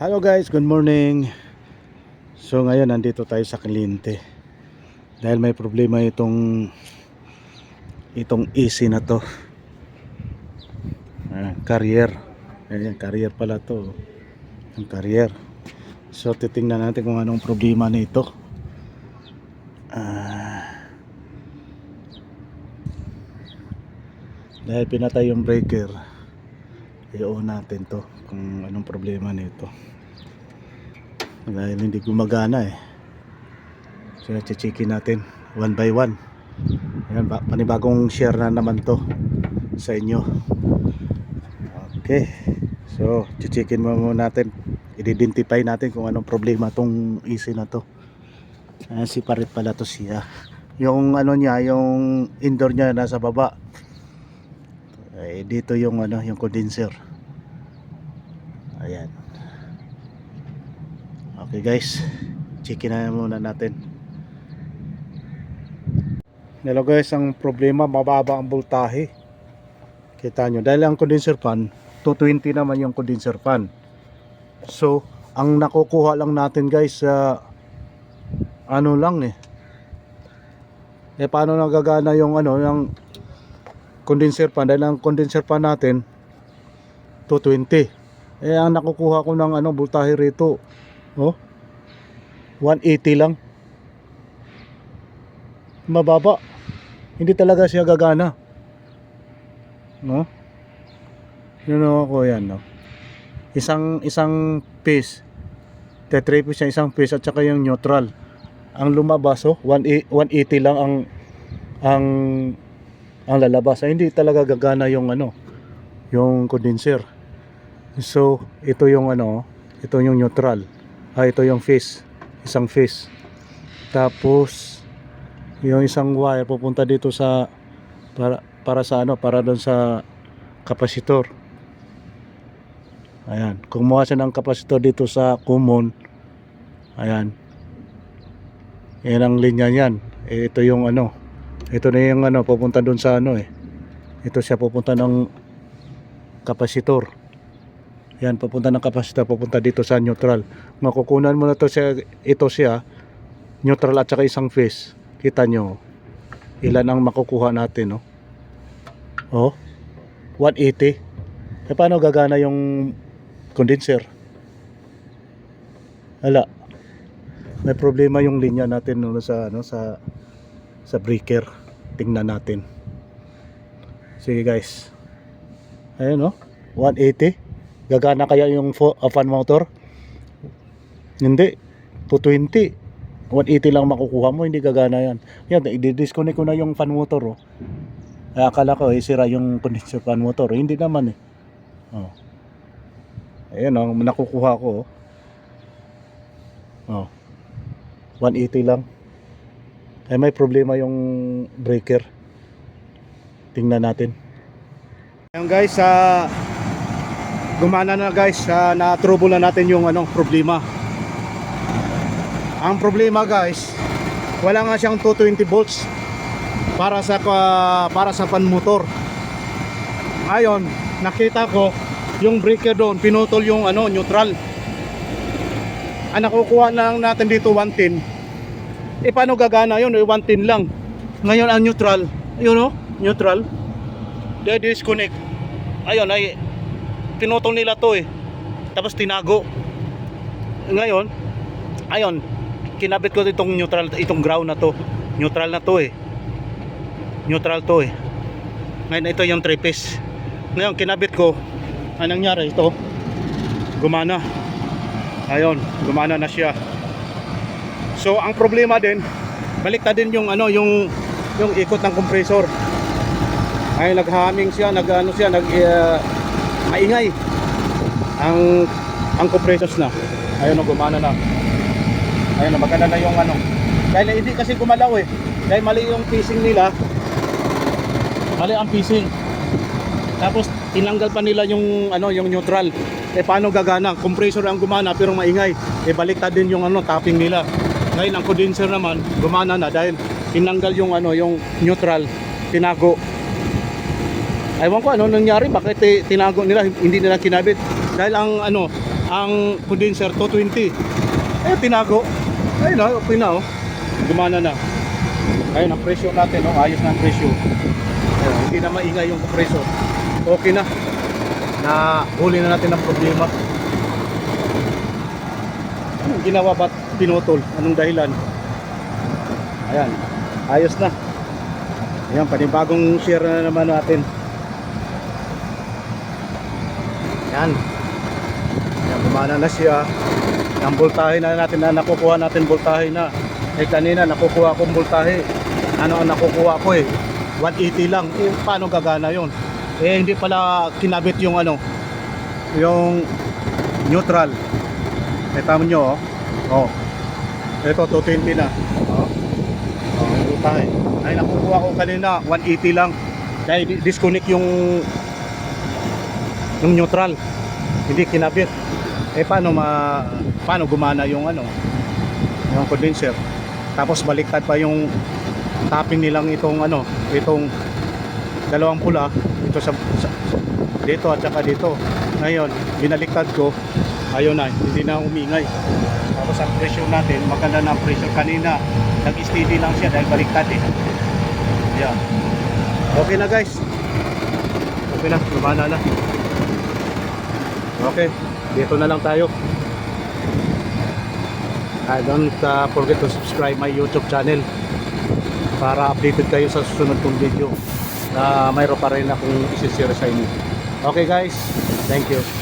Hello guys, good morning. So ngayon nandito tayo sa Cliente dahil may problema itong AC na to. Carrier. Ayan, carrier pala to. Yung carrier. So titingnan natin kung anong problema nito. Dahil pinatay yung breaker, i-on natin to kung anong problema nito. Dahil hindi gumagana so checkin natin one by one. Ayan, panibagong share na naman to sa inyo. Okay, so checkin muna natin, i-identify natin kung anong problema tong AC na to. Ayan, si parit pala to siya. Yung ano niya, yung indoor niya nasa baba. Dito yung ano, yung condenser. Ayan. Okay guys, checkin na muna natin. Hello guys, ang problema, mababa ang voltahe. Kita nyo, dahil ang condenser fan 220 naman yung condenser fan. So ang nakukuha lang natin guys, ano lang paano nagagana yung ano, yung condenser fan, dahil ang condenser fan natin 220. Ang nakukuha ko ng ano, voltahe rito 180 lang. Mababa. Hindi talaga siya gagana. Yun ako yan, Isang phase. Tetrapis siya, isang phase at saka yung neutral. Ang lumabas 180 lang ang lalabas. Hindi talaga gagana yung ano, yung condenser. So ito yung ano, ito yung neutral. Ito yung phase, isang phase. Tapos yung isang wire pupunta dito sa para sa ano, para doon sa kapasitor. Ayan, kumuha siya ng kapasitor dito sa common. Ayan. Yan ang linya niyan. Ito yung ano, ito na yung ano, pupunta doon sa ano Ito siya pupunta ng kapasitor. Yan, papunta ng kapasitor, papunta dito sa neutral. Makukunan mo na to siya, ito siya, neutral at saka isang phase. Kita nyo, ilan ang makukuha natin, 180. Paano gagana yung condenser? Hala, may problema yung linya natin sa ano, sa breaker. Tingnan natin. Sige guys. Ayun 180. Gagana kaya yung fan motor? Hindi. 220. 180 lang makukuha mo, hindi gagana yan. Yan, i-disconnect ko na yung fan motor akala ko sira yung condenser fan motor. Hindi naman Ayan nakukuha ko 180 lang. May problema yung breaker. Tingnan natin. Ayan guys, gumana na guys, na-trouble na natin yung problema. Ang problema guys, wala nga siyang 220 volts para sa fan motor. Ngayon, nakita ko yung breaker doon, pinutol yung neutral. Ang nakukuha lang natin dito 110. Paano gagana yun? 110 lang. Ngayon ang neutral, neutral. Disconnect. Ayun, pinutol nila to tapos tinago. Ngayon, ayun, kinabit ko itong neutral, itong ground na to. Neutral na to neutral to Ngayon ito yung tripis. Ngayon kinabit ko, anong nangyari? Ito gumana. Ayun, gumana na siya. So ang problema din, baliktad din yung yung ikot ng compressor. Ay naghaming siya, maingay ang compressors na. Ayun, gumana na. Ayun, maganda na yung dahil hindi kasi gumalaw dahil mali yung piecing nila. Mali ang piecing. Tapos tinanggal pa nila yung yung neutral. Paano gagana? Compressor ang gumana pero maingay. Baliktad din yung tapping nila. Ngayon ang condenser naman gumana na dahil tinanggal yung yung neutral, tinago. Aywan ko ano nangyari, bakit tinago nila, hindi nila kinabit. Dahil ang ang condenser 220. Eh tinago. Ayun na, okay na oh. Gumana na. Ayun ang presyo natin oh, ayos na ang presyo. Ayun, hindi na maingay yung kompresor. Okay na. Na huli na natin ang problema. Anong ginawa ba't pinutol? Anong dahilan? Ayan, ayos na. Ayan, panibagong share na naman natin. Ayan. Ayan, gumana na siya. Ang voltahe na natin na nakukuha natin voltahe na. Eh kanina nakukuha akong voltahe. Ano ang nakukuha ko eh? 180 lang. Eh, paano gagana yon? Eh hindi pala kinabit yung ano, yung neutral. Eh tama nyo oh. Oh. Ito 220 na. Oh. Oh, voltahe. Ay nakukuha ko kanina 180 lang. Kaya disconnect yung neutral. Hindi kinabit. Eh paano gumana yung ano, yung condenser. Tapos baliktad pa yung tapping nilang itong ano, itong dalawang pula ito sa dito at saka dito. Ngayon binaliktad ko, ayun na, hindi na umingay. Tapos ang pressure natin, maganda na ang pressure. Kanina nag-steady lang siya dahil baliktad eh. Yan. Okay na guys. Okay na, gumana na. Okay, dito na lang tayo. Don't forget to subscribe my YouTube channel para updated kayo sa susunod kong video na mayroon pa rin akong isishare sa inyo. Okay guys, thank you.